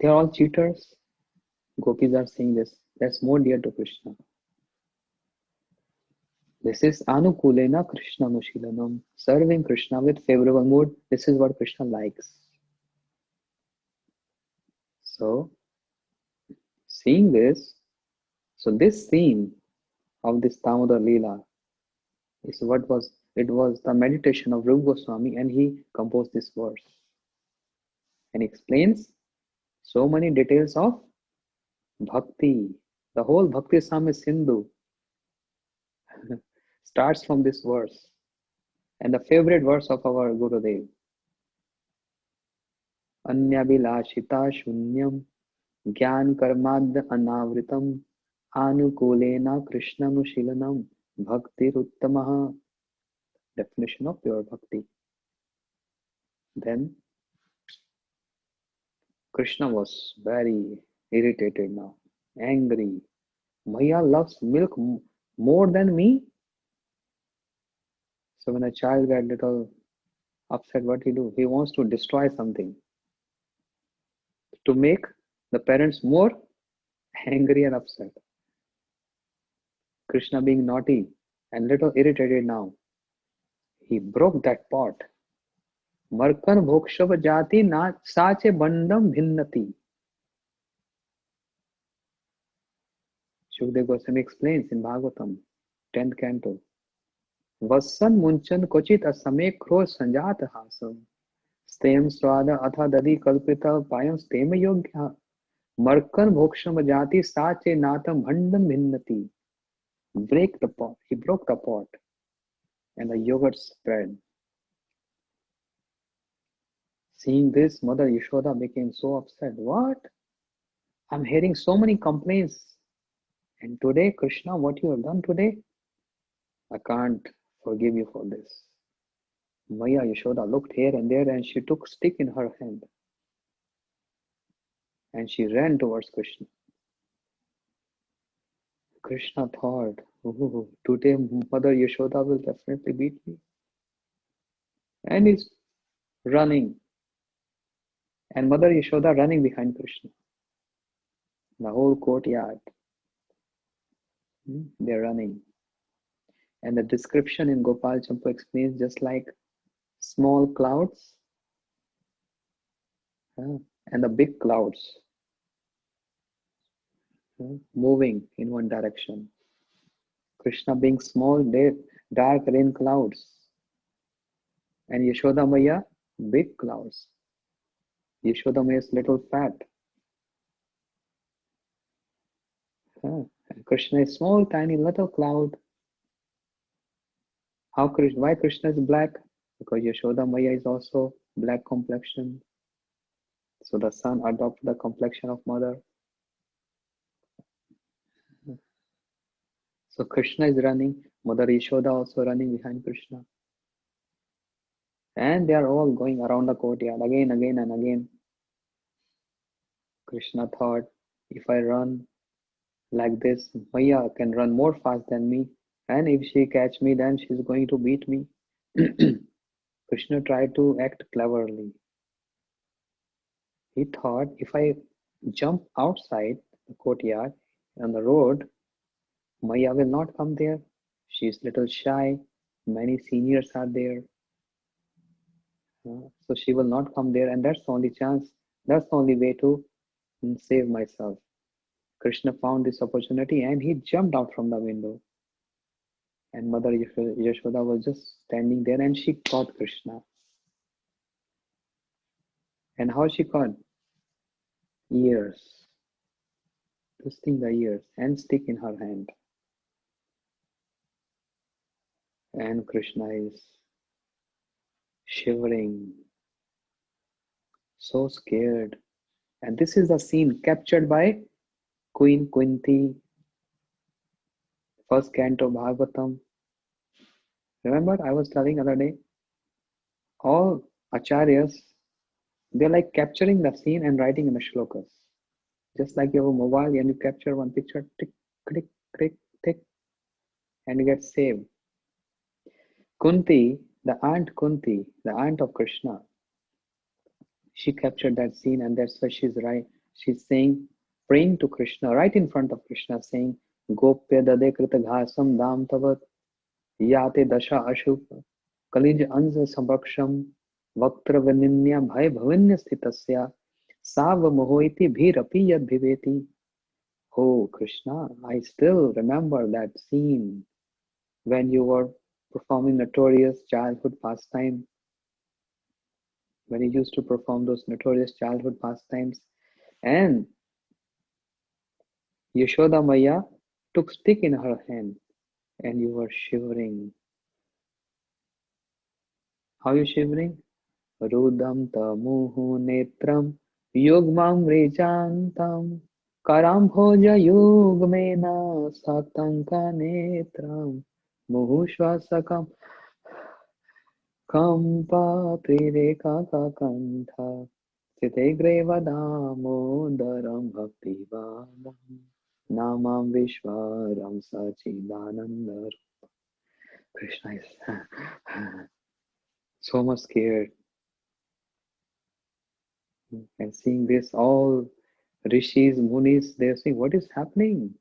They are all cheaters. Gopis are saying this. That's more dear to Krishna. This is Anukulena Krishna Nushilanam. Serving Krishna with favorable mood. This is what Krishna likes. So, seeing this, so this scene of this Damodar Leela is it was the meditation of Rupa Goswami, and he composed this verse and explains so many details of bhakti. The whole Bhakti Samya Sindhu starts from this verse, and the favorite verse of our Gurudev. अन्याभिलाषिता शून्यम ज्ञान कर्माद्य अनावृतम आनुकूलेन कृष्णनुशीलनम bhaktiruttamaha. Definition of pure bhakti. Then Krishna was very irritated now, angry. Maya loves milk more than me. So when a child gets little upset, what he do? He wants to destroy something to make the parents more angry and upset. Krishna being naughty and little irritated now, he broke that pot. Markan bhokshav jati na sache bandam bhinnati. Shukdev Goswami explains in Bhagavatam, 10th canto. Vassan munchan kochit asame kro sanjat hasam. Stem swada atha dadi kalpita payam stem yogya. Markan bhoksham jati sache natam bhandam bhinnati. Break the pot. He broke the pot and the yogurt spread. Seeing this, Mother Yashoda became so upset. What? I'm hearing so many complaints. And today, Krishna, what you have done today, I can't forgive you for this. Maya Yashoda looked here and there and she took stick in her hand and she ran towards Krishna. Krishna thought, oh, today Mother Yashoda will definitely beat me. And he's running. And Mother Yashoda running behind Krishna. The whole courtyard. They're running. And the description in Gopal Champu explains just like small clouds and the big clouds moving in one direction. Krishna being small, dark rain clouds. And Yashoda Maya, big clouds. Yashoda Maya is little fat. And Krishna is small, tiny, little cloud. Why Krishna is black? Because Yashoda Maya is also black complexion. So the son adopts the complexion of mother. So Krishna is running, Mother Yashoda also running behind Krishna. And they are all going around the courtyard again and again. Krishna thought, if I run like this, Maya can run more fast than me. And if she catch me, then she's going to beat me. Krishna tried to act cleverly. He thought, if I jump outside the courtyard on the road, Maya will not come there. She's little shy. Many seniors are there. So she will not come there, and that's the only chance. That's the only way to save myself. Krishna found this opportunity and he jumped out from the window. And Mother Yashoda was just standing there and she caught Krishna. And how she caught? Ears. Twisting the ears and stick in her hand. And Krishna is shivering, so scared. And this is the scene captured by Queen Kunti, first canto Bhagavatam. Remember, I was telling other day, all acharyas, They're like capturing the scene and writing in the shlokas. Just like you have a mobile and you capture one picture, tick, click, click, tick, and you get saved. Kunti, the aunt of Krishna, she captured that scene, and that's why she's right. She's saying, praying to Krishna right in front of Krishna, saying, Gopya dade krita ghasam dam tavat yate dasha ashuk kalij anza sabaksham vaktra vaninya bhai bhavinya sthitasya sav mohoiti bhirapi yad bhiveti. Oh Krishna, I still remember that scene when you were performing notorious childhood pastime, when you used to perform those notorious childhood pastimes, and Yashoda Maya took stick in her hand, and you were shivering. How you shivering? Rudam tamuhu netram yugmam rejantam karambhoja yugmena satanka netram muhushvasakam kampa prireka kakantha Sitegre vadamodaram bhaktivanam namam vishwaram sachidananda. Krishna is so much scared. And seeing this, all rishis, munis, they're saying, what is happening?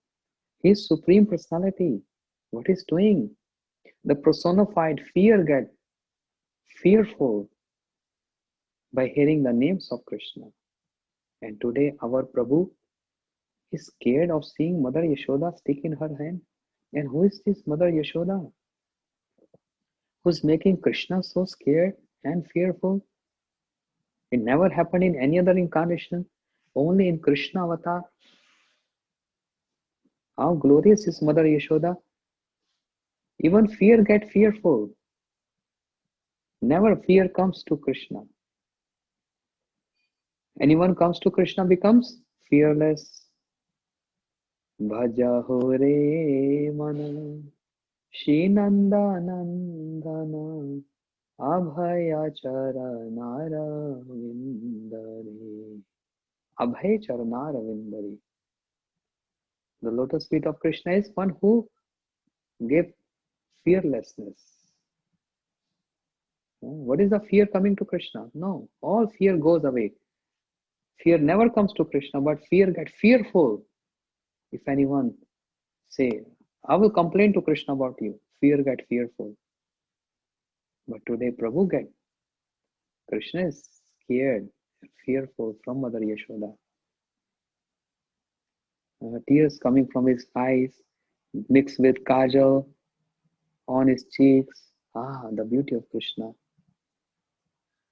His Supreme Personality, what is doing? The personified fear get fearful by hearing the names of Krishna. And today our Prabhu is scared of seeing Mother Yashoda stick in her hand. And who is this Mother Yashoda? Who's making Krishna so scared and fearful? It never happened in any other incarnation, only in Krishna avatar. How glorious is Mother Yashoda? Even fear get fearful. Never fear comes to Krishna. Anyone comes to Krishna becomes fearless. Bhaja hore mana Shinanda nandana Abhaya charanara vindare. Abhay charanara vindare. The lotus feet of Krishna is one who gave fearlessness. What is the fear coming to Krishna? No, all fear goes away. Fear never comes to Krishna, but fear get fearful. If anyone say, I will complain to Krishna about you, fear get fearful. But today Prabhu get, Krishna is scared and fearful from Mother Yashoda. Tears coming from his eyes mixed with kajal on his cheeks. Ah, the beauty of Krishna.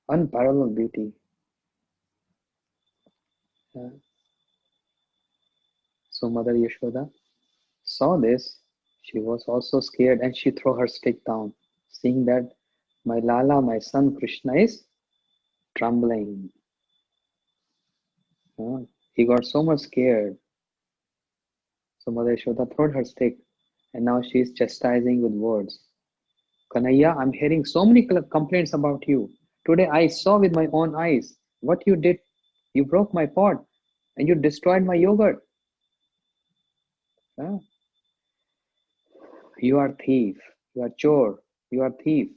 Unparalleled beauty. So Mother Yashoda saw this. She was also scared and she threw her stick down, seeing that my Lala, my son Krishna is trembling. He got so much scared. So Mother Yashoda threw her stick and now she is chastising with words. Kanaya, I'm hearing so many complaints about you. Today I saw with my own eyes what you did. You broke my pot and you destroyed my yogurt. You are thief. You are chore. You are thief.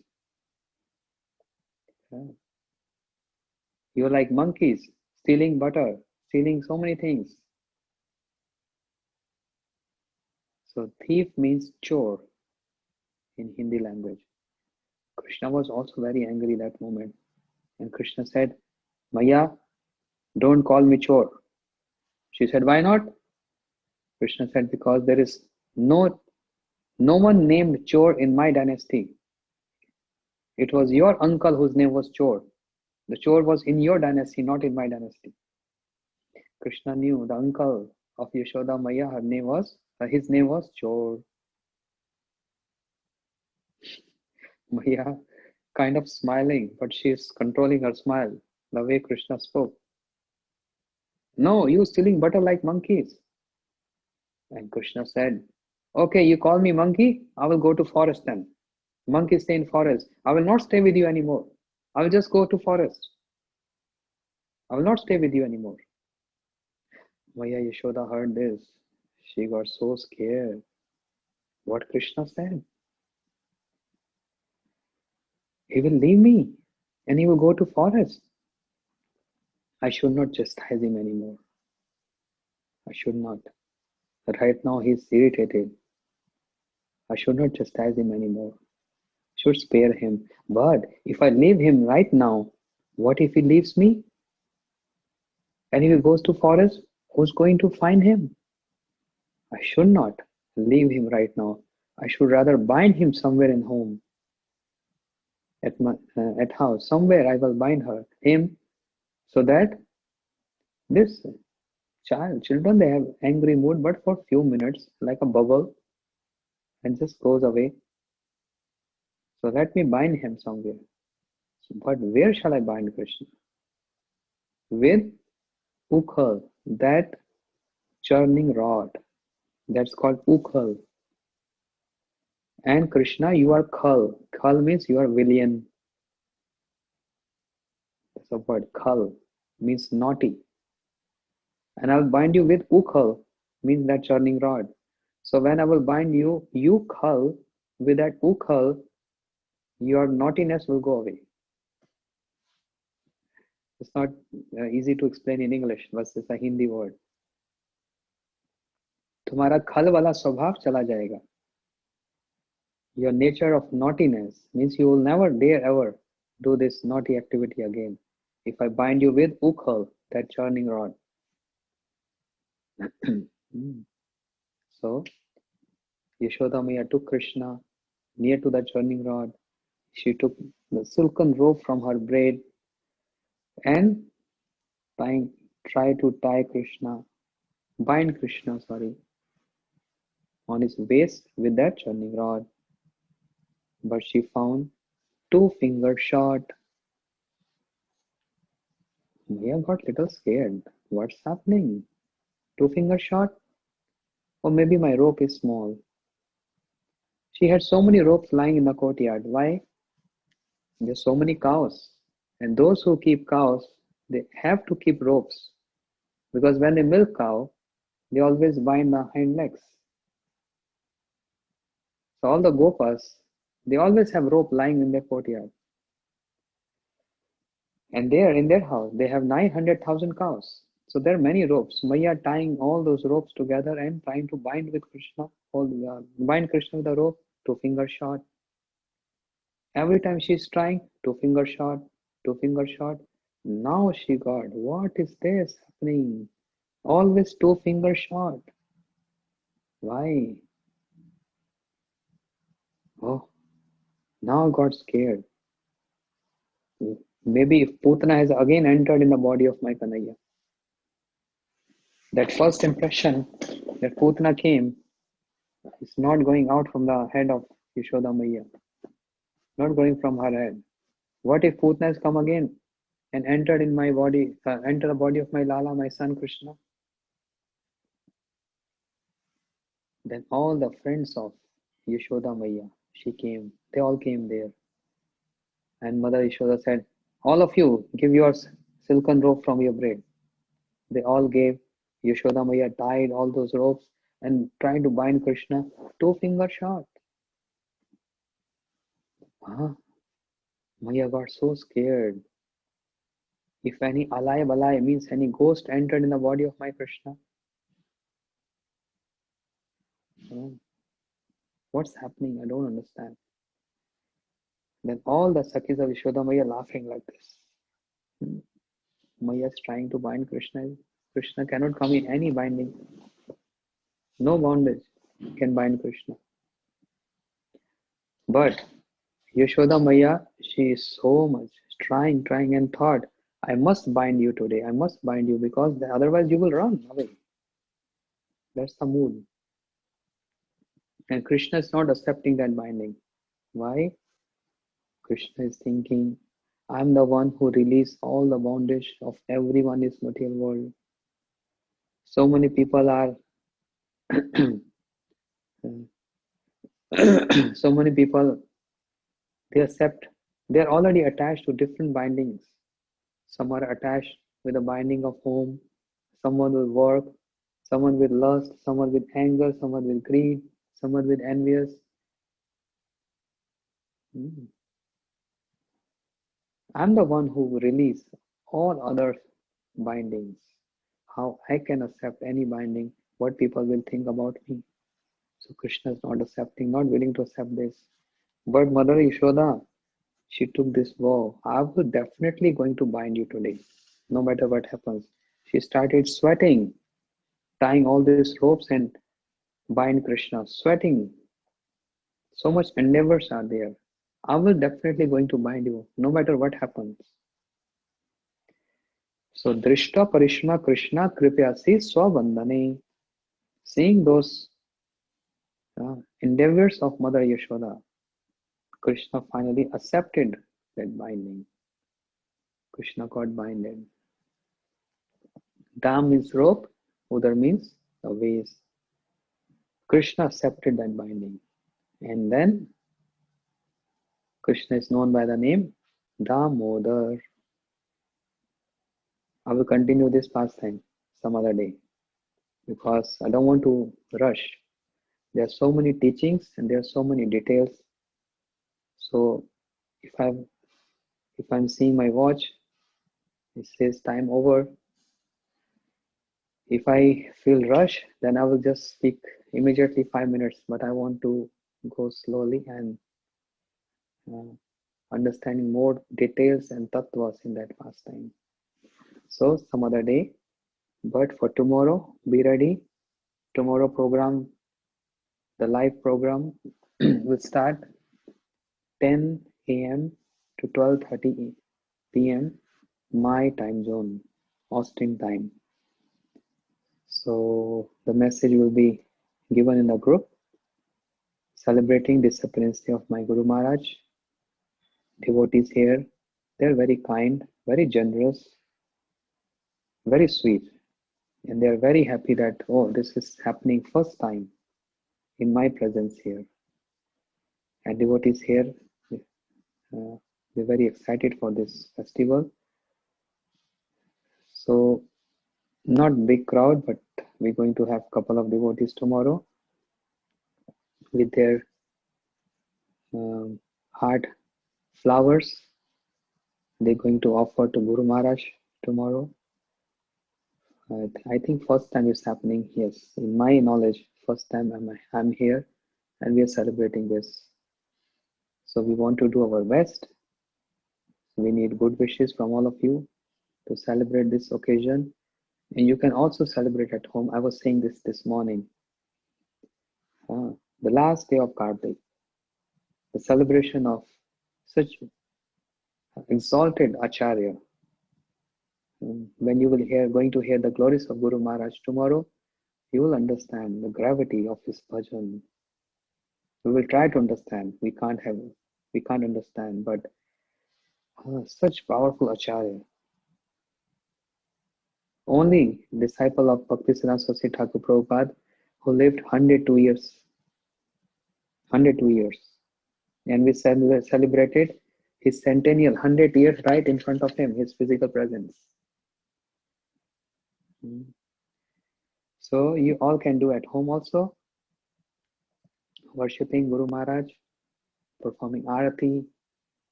You are like monkeys, stealing butter, stealing so many things. So thief means chore in Hindi language. Krishna was also very angry that moment. And Krishna said, Maya, don't call me chore. She said, why not? Krishna said, because there is no one named Chor in my dynasty. It was your uncle whose name was Chor. The Chor was in your dynasty, not in my dynasty. Krishna knew the uncle of Yashoda Maya, his name was Chor. Maya kind of smiling, but she is controlling her smile the way Krishna spoke. No, you stealing butter like monkeys. And Krishna said, okay, you call me monkey, I will go to forest then. Monkey stay in forest. I will not stay with you anymore. I will just go to forest. I will not stay with you anymore. Maya Yashoda heard this. She got so scared. What Krishna said? He will leave me and he will go to forest. I should not chastise him anymore. I should not. Right now he is irritated. I should not chastise him anymore. Should spare him. But if I leave him right now, what if he leaves me? And if he goes to forest, who's going to find him? I should not leave him right now. I should rather bind him somewhere in home, at my at house. Somewhere I will bind him, so that this children, they have angry mood, but for few minutes, like a bubble, and just goes away. So let me bind him somewhere. But where shall I bind Krishna? With Ukhal, that churning rod. That's called Ukhal. And Krishna, you are Khal. Khal means you are villain. That's a word. Khal means naughty. And I will bind you with Ukhal, means that churning rod. So when I will bind you, you Khal, with that Ukhal, your naughtiness will go away. It's not easy to explain in English, but it's a Hindi word. तुम्हारा खल वाला स्वभाव चला जाएगा. Your nature of naughtiness means you will never dare ever do this naughty activity again. If I bind you with Ukhal, that churning rod. So Yashoda Maya took Krishna near to the churning rod. She took the silken rope from her braid and tying, tried to tie Krishna, bind Krishna, sorry, on his waist with that churning rod. But she found 2 fingers short. Maya got little scared. What's happening? 2 fingers short? Or maybe my rope is small. She had so many ropes lying in the courtyard. Why? There's so many cows. And those who keep cows, they have to keep ropes. Because when they milk cow, they always bind the hind legs. So all the gopas, they always have rope lying in their courtyard. And there in their house, they have 900,000 cows. So there are many ropes. Maya tying all those ropes together and trying to bind with Krishna, bind Krishna with a rope, 2 fingers short. Every time she's trying, 2 fingers short, 2 fingers short. Now she got, what is this happening? Always 2 fingers short. Why? Oh, now I got scared. Maybe if Putana has again entered in the body of my Kanaya. That first impression that Putana came is not going out from the head of Yashoda Maya, not going from her head. What if Putana has come again and entered in my body, enter the body of my Lala, my son Krishna? Then all the friends of Yashoda Maya, she came, they all came there. And Mother Yashoda said, all of you, give your silken rope from your braid. They all gave. Yashoda Maya tied all those ropes and tried to bind Krishna, 2 fingers short. Maya got so scared. If any alay balai means any ghost entered in the body of my Krishna, what's happening? I don't understand. Then all the Sakhis of Yashoda Maya laughing like this. Maya is trying to bind Krishna. Krishna cannot come in any binding. No bondage can bind Krishna. But Yashoda Maya, she is so much trying and thought, I must bind you today. I must bind you because otherwise you will run away. That's the mood. And Krishna is not accepting that binding. Why? Krishna is thinking, I'm the one who released all the bondage of everyone in this material world. So many people are so many people, they accept, they're already attached to different bindings. Some are attached with the binding of home, someone with work, someone with lust, someone with anger, someone with greed, someone with envious. Hmm. I'm the one who release all other bindings. How I can accept any binding, what people will think about me. So Krishna is not accepting, not willing to accept this. But Mother Yashoda, she took this vow. I was definitely going to bind you today, no matter what happens. She started sweating, tying all these ropes and bind Krishna, sweating. So much endeavors are there. I was definitely going to bind you, no matter what happens. So Drishta Parishma Krishna Kripyasi Swabandhane. Seeing those endeavors of Mother Yashoda, Krishna finally accepted that binding. Krishna got binded. Dam means rope, Udar means the ways. Krishna accepted that binding. And then Krishna is known by the name Damodar. I will continue this pastime some other day because I don't want to rush. There are so many teachings and there are so many details. So if I'm seeing my watch, it says time over. If I feel rush, then I will just speak immediately 5 minutes. But I want to go slowly and uh, understanding more details and tattvas in that pastime. So some other day. But for tomorrow, be ready. Tomorrow program, the live program will start 10 a.m. to 12:30 p.m. my time zone, Austin time. So the message will be given in the group celebrating the supremacy of my Guru Maharaj. Devotees here, they're very kind, very generous, very sweet, and they're very happy that, oh, this is happening first time in my presence here. And devotees here, they're very excited for this festival. So not big crowd, but we're going to have couple of devotees tomorrow with their heart flowers. They're going to offer to Guru Maharaj tomorrow. I think first time it's happening. Yes, in my knowledge, first time I'm here, and we are celebrating this. So we want to do our best. We need good wishes from all of you to celebrate this occasion. And you can also celebrate at home. I was saying this morning. The last day of Kartik, the celebration of such exalted Acharya. When you will going to hear the glories of Guru Maharaj tomorrow, you will understand the gravity of his bhajan. We will try to understand. We can't understand, but such powerful Acharya. Only disciple of Bhaktisiddhanta Saraswati Thakur Prabhupada who lived 102 years. 102 years. And we celebrated his centennial 100 years right in front of him, his physical presence. So you all can do at home also, worshipping Guru Maharaj, performing Arati,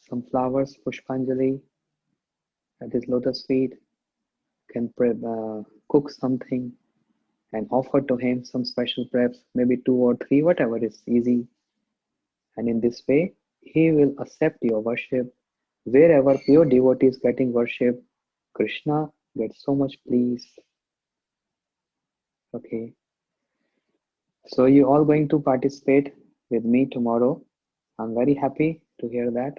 some flowers, Pushpanjali at his lotus feet, can cook something and offer to him some special preps, maybe 2 or 3, whatever is easy. And in this way, he will accept your worship. Wherever pure devotee is getting worship, Krishna gets so much pleased. Okay. So you all going to participate with me tomorrow. I'm very happy to hear that.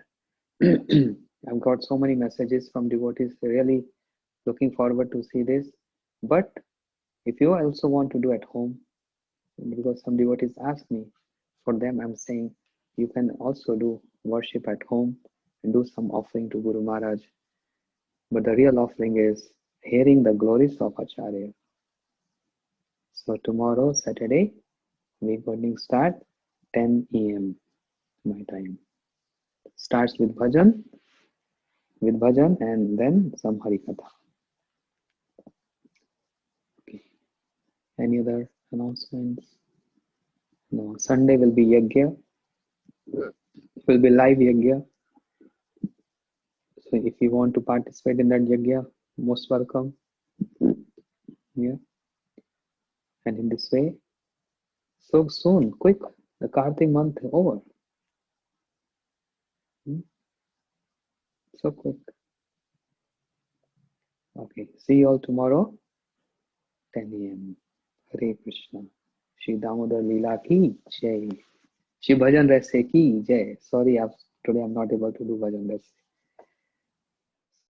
I've got so many messages from devotees, really looking forward to see this. But if you also want to do at home, because some devotees ask me, for them I'm saying you can also do worship at home and do some offering to Guru Maharaj. But the real offering is hearing the glories of Acharya. So tomorrow, Saturday, we're going to start 10 a.m. my time. Starts with bhajan. with bhajan and then some Harikatha. Okay. Any other announcements? No. Sunday will be Yagya. Will be live Yagya. So if you want to participate in that Yagya, most welcome. Yeah. And in this way, so soon, quick, the Kartik month over. So quick. Okay. See you all tomorrow, 10 a.m. Hare Krishna. Shri Damodar Leela ki jai. Shri Bhajan Raise ki jai. Sorry, today I'm not able to do Bhajan Raise.